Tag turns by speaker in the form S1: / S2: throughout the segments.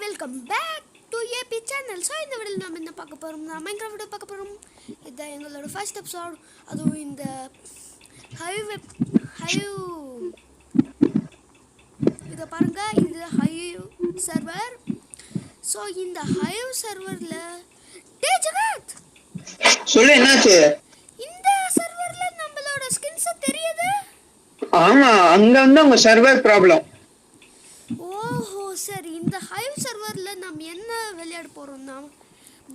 S1: Welcome back to AB channel. So இந்த வீடியோவில் நம்ம என்ன பார்க்க போகிறோம்னா மைன்கிராஃப்ட் வீடியோ பார்க்க போகிறோம். இதுதான் எங்களோட ஃபர்ஸ்ட் எபிசோட். அதுவும் இந்த ஹைவ் இதை பாருங்கள், இது ஹைவ் சர்வர். ஸோ இந்த ஹைவ் சர்வரில் ஜெகத்
S2: சொல்லு என்னாச்சு?
S1: இந்த சர்வரில் நம்மளோட ஸ்கின்ஸ் தெரியுது.
S2: ஆமா, அங்க வந்து உங்க சர்வர் ப்ராப்ளம்.
S1: ஓஹோ சரி, இந்த ஹைவ் சர்வர்ல நம்ம என்ன விளையாட போறோம்னா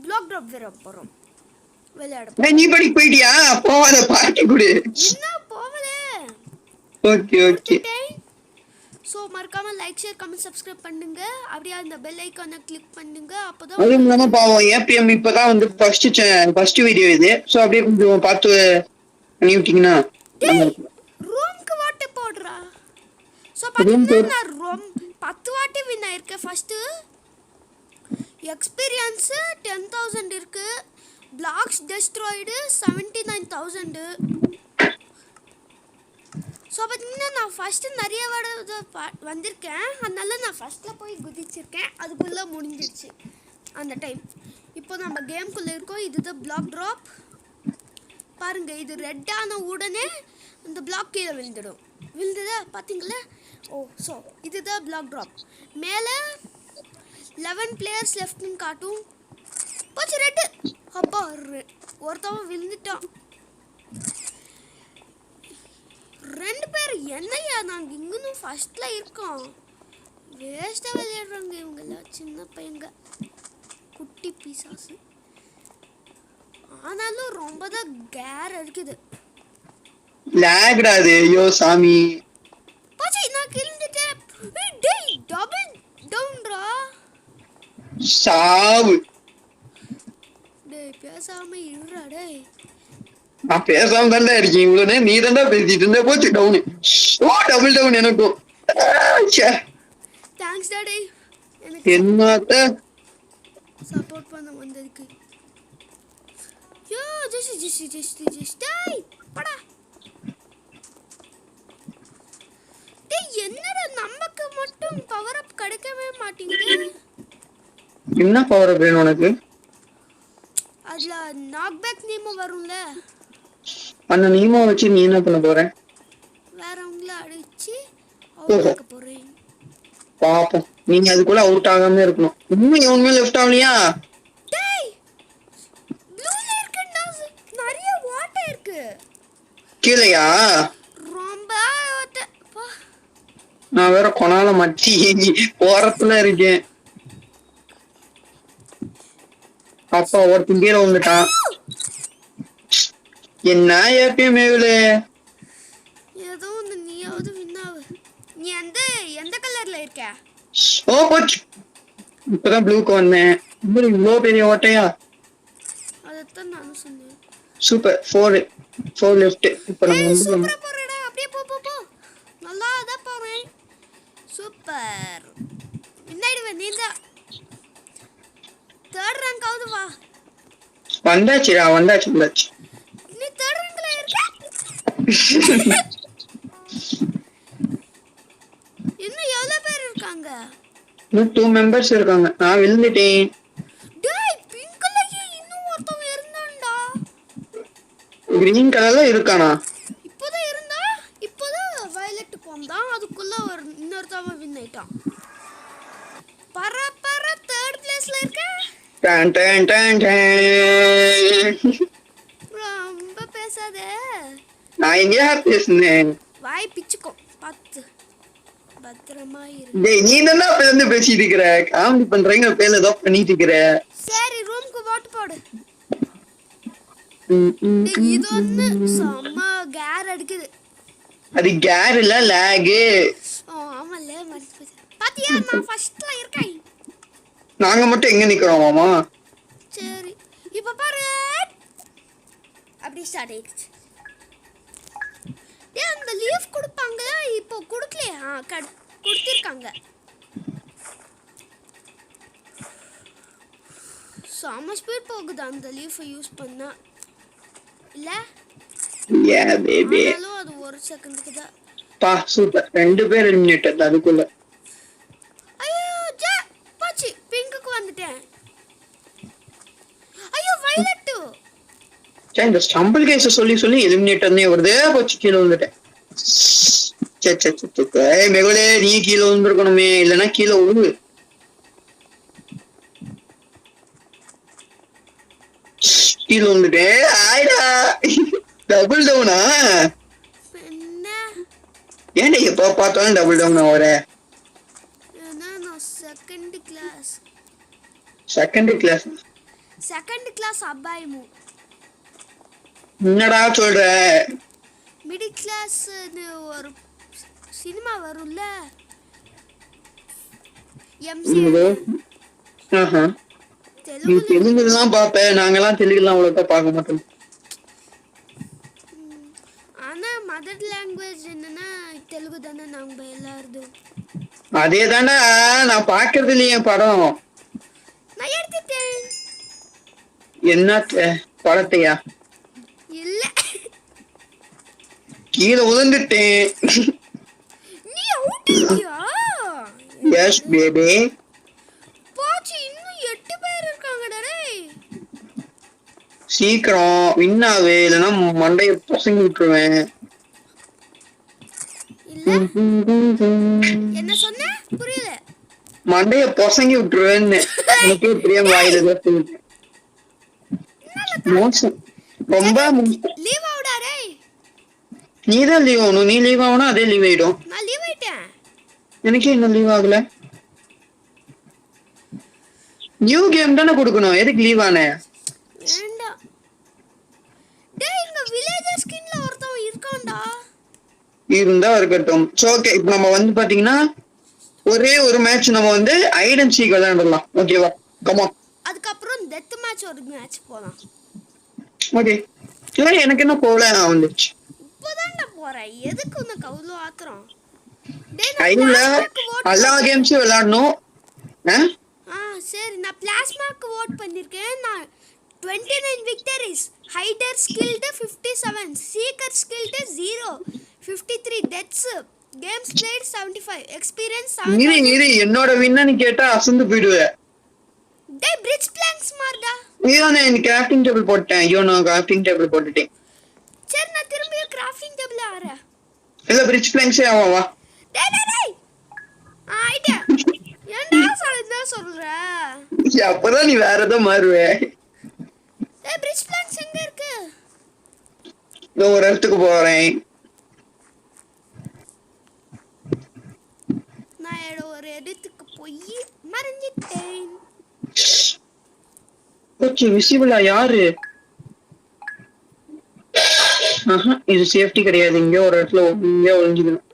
S1: பிளாக் டிராப் விளையாட போறோம்.
S2: நீ படிக்கு போயிட்டியா? போவாத, பார்ட்டி குடு.
S1: என்ன போவல.
S2: Okay okay.
S1: சோ மறக்காம லைக் ஷேர் கமெண்ட் சப்ஸ்கிரைப் பண்ணுங்க. அப்படியே அந்த பெல் ஐகானை கிளிக் பண்ணுங்க. அப்பதான்
S2: அதுவும் இல்லாம பாவம் ஏபிஎம் இப்பதான் வந்து ஃபர்ஸ்ட் வீடியோ இது. சோ அப்படியே கொஞ்சம் பார்த்து பண்ணி விட்டீங்கன்னா
S1: ரூம்க்கு வாட்டு போடுறா. சோ பாத்தீங்கன்னா நான் ரூம் 10 வாட்டி வின் ஆயிருக்கேன். ஃபர்ஸ்ட் எக்ஸ்பீரியன்ஸ் 10,000 இருக்கு. Blocks destroyed 79,000. ஸோ பார்த்தீங்கன்னா நான் ஃபஸ்ட்டு நிறைய வந்திருக்கேன். அதனால நான் ஃபஸ்ட்டில் போய் குதிச்சிருக்கேன். அதுக்குள்ளே முடிஞ்சிடுச்சு அந்த டைம். இப்போ நம்ம கேம்குள்ளே இருக்கோம். இதுதான் பிளாக் ட்ராப். பாருங்கள், இது ரெட்டான உடனே அந்த பிளாக் கீழே விழுந்ததா பார்த்தீங்களா? ஓ ஸோ இதுதான் பிளாக் ட்ராப். மேலே 11 பிளேயர்ஸ் லெஃப்ட்னு காட்டும். போச்சு ரெட்டு. அப்பா ஒருத்தவன் விழுந்துட்டான். 2 பேர் என்னையா நாங்கள் இங்கேனும் ஃபர்ஸ்டில் இருக்கோம். வேஸ்ட்டாக விளையாடுறாங்க இவங்கெல்லாம். சின்ன பையங்க, குட்டி பீசாஸு. ஆனாலும் ரொம்ப தான் கேர் இருக்குது.
S2: லாக்டாது. ஐயோ சாமி,
S1: போச்சு நான் கிழிஞ்சிட்டேன். டேய் டபுள் டவுன்ரா.
S2: சாவு.
S1: டேய் பேசாம இருடா. டேய்
S2: நான் பேசாம தான்டா இருக்கேன். இவ்வளவு நீ தான்டா பேசிட்டு இருந்த. போச்சு டவுனு. ஓ டபுள் டவுன் எனக்கும்.
S1: தேங்க்ஸ் டா. டேய் எனக்கு
S2: என்னத்த
S1: சப்போர்ட் பண்ண வந்ததுக்கு. யோ ஜெஸ்ட் டேய் படா. டேய் என்னடா நமக்கு மட்டும் பவர் அப் கிடைக்கவே மாட்டேங்குது.
S2: என்ன பவர் அப் வேணும் உனக்கு?
S1: அதுல நாக் பேக் நீமோ வரும்ல.
S2: அந்த நீமோ வச்சு நீ என்ன பண்ண போற?
S1: வேற உங்கள அடிச்சு அவுட் ஆக்க போறேன்.
S2: பாப்போம். நீங்க அதுக்குள்ள அவுட் ஆகாம இருக்கணும். இன்னும் எவனுமே லெஃப்ட் ஆகலையா?
S1: டேய் ப்ளூல இருக்குடா. நிறைய வாட்டர் இருக்கு.
S2: கீழயா?
S1: ரொம்ப
S2: நான் வேற கொனால மட்டி ஓரத்துல இருக்கேன். அப்பா ஒருத்தன் கீழே வந்துட்டான். என்ன ஏபிஎம்
S1: ஏதோ ஒன்று. நீயாவது வின்னாவு. நீ எந்த கலர்ல இருக்க?
S2: ஓ போச்சு. இப்பதான் ப்ளூக்கு வந்தேன். இவ்வளோ பெரிய ஓட்டையா?
S1: அதைத்தான் நானும் சொன்னேன்.
S2: சூப்பர். 4 லெஃப்ட். இப்போ நம்ம
S1: சூப்பரா போறடா. அப்படியே போ. நல்லா தான் போறேன். சூப்பர். வின்னாயிடுவேன். நீதான் தேர்ட் ரேங்க் ஆகுது. வா
S2: வந்தாச்சு.
S1: நீ தேர்ட் ரேங்க்ல இருக்க. இன்னும் எவ்வளவு பேர் இருக்காங்க?
S2: இன்னும் 2 மெம்பர்ஸ் இருக்காங்க. நான் விழுந்துட்டேன்.
S1: டேய் பிங்க்ல இன்னும் ஒருத்தன் இருந்தான்டா.
S2: கிரீன் கலர்ல இருக்கானா?
S1: இப்போதான் இருந்தா. இப்போதான் வயலட்டுக்கு வந்தான். அதுக்குள்ள இன்னொருத்தவன் வின் ஆயிட்டான். பர தேர்ட் பிளேஸ்ல இருக்க. ரொம்ப பேசாத.
S2: நான் எங்கயா பேசுனேன்?
S1: வாய் பிச்சுக்கோ. பார்த்து பத்திரமா இரு.
S2: டேய் நீ என்ன பேருந்து பேசிட்டு இருக்கற? காமெடி பண்றீங்க, பேல ஏதோ பண்ணிட்டு இருக்கற.
S1: சரி ரூம்க்கு வாட் போடு. இது ஒண்ணு செம்ம கேர் அடிக்குது.
S2: அது கேர் இல்ல, லாக்.
S1: ஆமால மறந்து பாத்தியா? நான் ஃபர்ஸ்ட்ல இருக்கேன்.
S2: நாங்க மட்டும் எங்க நிக்கிறோம் மாமா?
S1: சரி இப்ப பாரு. அப்படி ஸ்டார்ட் ஆயிடுச்சு. ஏன் அந்த லீஃப் கொடுப்பாங்களா? இப்போ கொடுக்கலையா? கொடுத்திருக்காங்க. செம்ம ஸ்பீட் போகுது அந்த லீஃபை யூஸ் பண்ணா. இல்ல ஆனாலும் அது 1 செகண்டுக்கு தான்.
S2: சூப்பர். 2 பேர் எலிமினேட் அதுக்குள்ள.
S1: ஐயோ போச்சு. விழுந்துட்டேன். ஐயோ வயலட்.
S2: இந்த ஸ்டம்பிள் கேஸ சொல்லி சொல்லி எலிமினேட்டர்னே வருதே போச்சு கீழே வந்துட்டேன். மெகுலே நீ கீழே விழுந்துருக்கணுமே இல்லைன்னா கீழே விழுவு. கீழே வந்துட்டேன். ஆயிடா டபுள் டவுனா?
S1: என்ன
S2: ஏன்டா எப்போ பார்த்தாலும் டபுள் டவுன் ஆகுற?
S1: நான் செகண்ட் கிளாஸ். செகண்ட் கிளாஸ் அபாயமு.
S2: என்னடா சொல்ற?
S1: மிடில் கிளாஸ்னு ஒரு சினிமா வரும்ல எம்சி.
S2: நீ தெலுங்குலாம் பாப்பேன், நாங்கெல்லாம் தெலுங்குலாம் அவ்வளோக்கா பார்க்க மாட்டோம்.
S1: ஆனா மதர் லாங்குவேஜ் என்னன்னா தெலுங்கு தானே நாங்க எல்லாரும்.
S2: அதே தானே நான் பாக்குறது இல்லையே படம்.
S1: நான் எடுத்துட்டேன்.
S2: என்ன படத்தையா?
S1: இல்ல
S2: கீழே விழுந்துட்டேன்.
S1: நீ அவுட்டியா?
S2: S baby.
S1: போச்சு, இன்னும் 8 பேர் இருக்காங்கடா. டேய்
S2: சீக்கிரம் வின்னாவே இல்லைன்னா மண்டைய பசங்க விட்டுருவேன்.
S1: இல்ல என்ன சொன்ன? புரியல.
S2: மண்டைய பொசங்கி விட்டுருவேன்னு எனக்கே தெரியாம வாயில மோசம். ரொம்ப
S1: லீவ் ஆவுடா. டேய்
S2: நீதான் லீவ் ஆகணும். நீ லீவ் ஆகணும் அதே லீவ் ஆயிடும்.
S1: நான் லீவ் ஆயிட்டேன்.
S2: எனக்கே இன்னும் லீவ் ஆகல. நியூ கேம் தானே கொடுக்கணும், எதுக்கு லீவ் ஆன?
S1: வேண்டாம். டேய் இங்க வில்லேஜர் ஸ்கின்ல ஒருத்தன் இருக்கான்டா.
S2: இருந்தா இருக்கட்டும். சோ ஓகே, இப்போ நம்ம வந்து பாத்தீங்கன்னா ஒரே ஒரு மேட்ச் நம்ம வந்து ஹைட் அண்ட் சீக் விளையாடலாம். ஓகேவா? Come on.
S1: அதுக்கப்புறம் டெத் மேட்ச் ஒரு மேட்ச் போலாம்.
S2: ஓகே. இல்ல எனக்கு என்ன போல வந்துச்சு.
S1: இப்போதான்டா போறேன். எதுக்கு உனக்கு அவ்வளோ ஆத்திரம்? டேய்
S2: டைம்ல எல்லா கேம்ஸும் விளையாடணும்.
S1: சரி, நான் பிளாஸ்மாக்கு வோட் பண்ணிருக்கேன். நான் 29 victories, hider skilled 57, seeker skilled 0, 53 deaths, games played 75, experience 7.
S2: இரு என்னோட வின்னு கேட்டா அசந்து போயிடுவேன்.
S1: டேய் பிரிட்ஜ் பிளாங்க்ஸ் மார்டா.
S2: ஐயோ நான் கிராஃப்டிங் டேபிள் போட்டேன். ஐயோ நான் கிராஃப்டிங் டேபிள் போட்டுட்டேன்.
S1: சரி நான் திரும்பி கிராஃப்டிங் டேபிள் ஆறேன்.
S2: இல்ல பிரிட்ஜ் பிளாங்க்ஸே ஆவா.
S1: டேய் டேய் டேய் ஆயிட்டே. என்ன சொல்ற?
S2: அப்பதான் நீ வேற ஏதோ மாறுவே.
S1: டேய் பிரிட்ஜ் பிளாங்க்ஸ் எங்க இருக்கு?
S2: நான் ஒரு இடத்துக்கு போறேன்.
S1: நான் ஒரு இடத்துக்கு போய் மறைஞ்சிட்டேன்.
S2: ஓகே, விசிபிளா யாரு? இது சேஃப்டி கிடையாது. இங்க ஒரு இடத்துல இங்க ஒளிஞ்சுக்கணும்.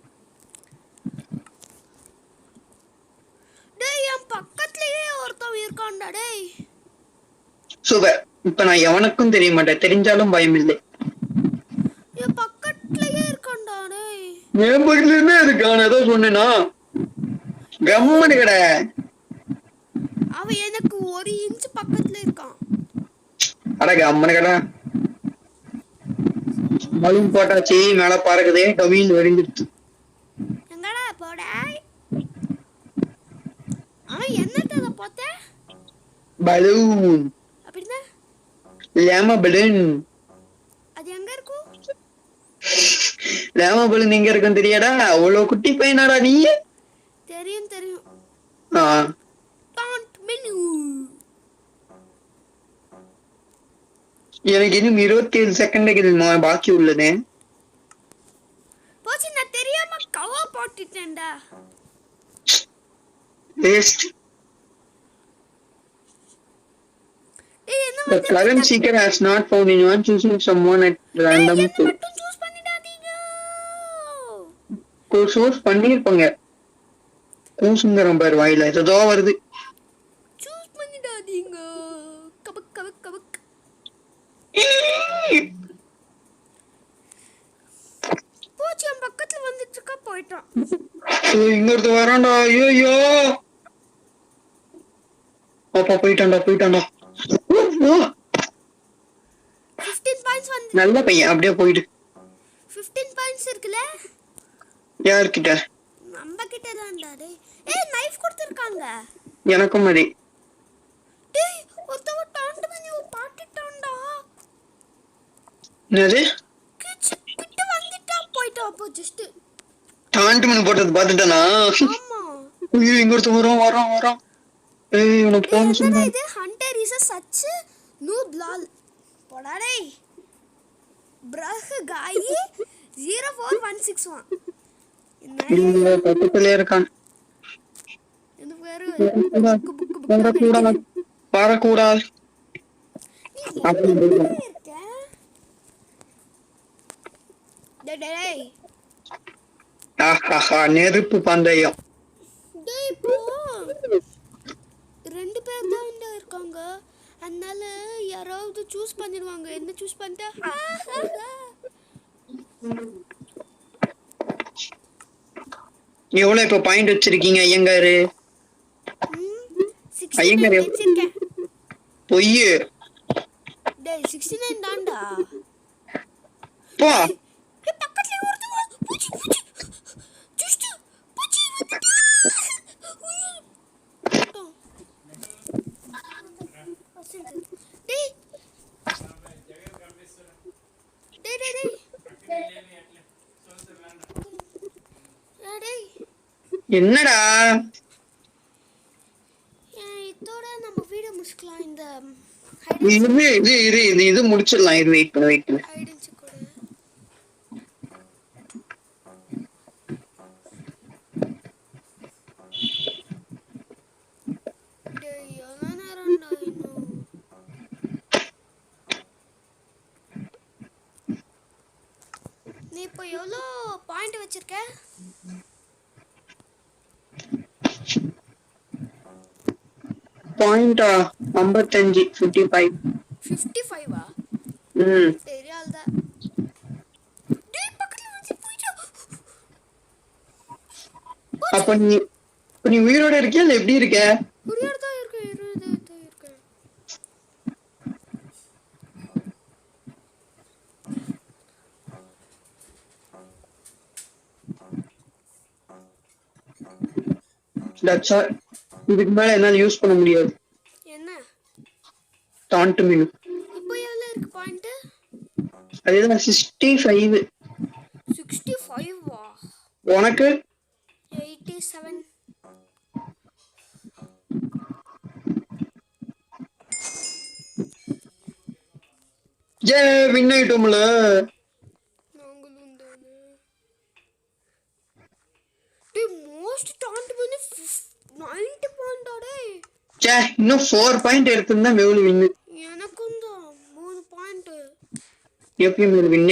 S1: டேய் என் பக்கத்துலயே ஒருத்தன் இருக்கான்டா. டேய்
S2: சூப்பர். இப்ப நான் எவனுக்கும் தெரிய மாட்டேன், தெரிஞ்சாலும் பயம் இல்லை.
S1: என் பக்கத்துலயே இருக்கான்டா. டேய்
S2: என் பக்கத்துலயே இருக்கான். ஏதோ சொன்னேனா? கம்மனு கடை.
S1: அவன் எனக்கு 1 இன்ச் பக்கத்துல இருக்கான்.
S2: அட கம்மனு கடை. பலூன் போட்டாச்சு, மேல பறக்குதே. டவின் வெடிஞ்சிருச்சு.
S1: எங்கடா போட? அவன் என்னத்தத போத்த?
S2: பலூன்.
S1: அப்படினா?
S2: லேமா பலூன்.
S1: அது எங்க இருக்கு?
S2: லேமா பலூன் எங்க இருக்குன்னு தெரியாடா? அவ்வளவு குட்டி பையனாடா நீ?
S1: தெரியும். Don't menu.
S2: எனக்கு இன்னும் 27 செகண்டுகள் பாக்கி உள்ளது.
S1: போச்சு, நான் தெரியாம கவர் போட்டுட்டேன்டா.
S2: வேஸ்ட்.
S1: டேய் என்ன
S2: The current seeker has not found anyone, choosing someone at random.
S1: என்ன மட்டும் சூஸ் பண்ணிடாதீங்க.
S2: சூஸ் பண்ணிருப்பாங்க. கூசுங்கறம் பாரு வாயில ஏதோ வருது.
S1: சூஸ் பண்ணிடாதீங்க. கபக் கபக் கபக். போச்சு, என் பக்கத்துல வந்துட்டு இருக்கா. போயிட்டான்.
S2: இங்க ஒருத்த வரான்டா. ஐயோ அப்பா போயிட்டான்டா.
S1: 15 பாயிண்ட்ஸ் வந்து.
S2: நல்ல பையன், அப்படியே போயிடு.
S1: 15 பாயிண்ட்ஸ் இருக்குல?
S2: யார்கிட்ட?
S1: நம்ம கிட்ட தான்டா. டேய் ஏய் நைஃப் கொடுத்திருக்காங்க.
S2: எனக்கும் அதே. என்னது
S1: கிட்ட வந்துட்டா போயிட்டா அப்போ ஜஸ்ட்.
S2: டாண்ட் பண்ணி போட்டது பாத்துட்டானா?
S1: ஆமா.
S2: ஐயோ இங்க ஒருத்தன் வரான். ஏய் உனக்கு போன்
S1: என்னடா
S2: சொன்னா
S1: இது hunter is such noob lol போடா டேய். பிரஹ் காயி 04161
S2: இல்ல பக்கத்துலயே இருக்கான்.
S1: இந்த பேரு புக்கு
S2: வரக்கூடாது.
S1: இருக்க டேய்
S2: நெருப்பு பந்தயம்.
S1: டேய் இப்போ 2 பேர் தான் இருக்காங்க. அதனால யாராவது சூஸ் பண்ணிடுவாங்க. என்ன சூஸ் பண்ணிட்டா
S2: எவ்வளவு இப்ப பாயிண்ட் வச்சிருக்கீங்க ஐயங்காரு?
S1: 69 வச்சிருக்கேன்.
S2: பொய்யு.
S1: டேய் 69 தான்டா.
S2: போ
S1: பக்கத்துல ஒருத்தன் பூச்சி ஜஸ்ட் பூச்சி டேய்
S2: என்னடா
S1: இதோட நம்ம வீடியோ முடிச்சுக்கலாம். இந்த
S2: இது முடிச்சிடலாம். இது வெயிட் பண்ணு.
S1: ஐடென்சி கூட டேய் எவ்வளோ நேரம்டா இன்னும்? நீ இப்போ எவ்வளோ பாயிண்ட் வச்சிருக்க?
S2: பாயிண்டா 55 55.
S1: 55 தெரியாதா? டேய் பக்கத்துல வந்து போய்டா.
S2: அப்ப நீ உயிரோட இருக்கியா இல்ல எப்படி இருக்க?
S1: உயிரோட தான் இருக்கேன்.
S2: இதுக்கு மேல என்னால யூஸ் பண்ண முடியாது.
S1: என்ன
S2: டாண்ட் மீனு
S1: இப்போ எவ்வளவு இருக்கு பாயிண்ட்?
S2: அதுதான் 65.
S1: 65 வா?
S2: உனக்கு
S1: 87.
S2: ஜே வின் ஆயிட்டோம்ல.
S1: நாங்களும் தானே. டேய் மோஸ்ட் டாண்ட் பண்ணி 90 பாயிண்ட் டேய்.
S2: ஜே இன்னும் 4 பாயிண்ட் எடுத்துட்டா மேவுல வின்.
S1: எனக்கும் தான் 3 பாயிண்ட்.
S2: எப்பயும் வின்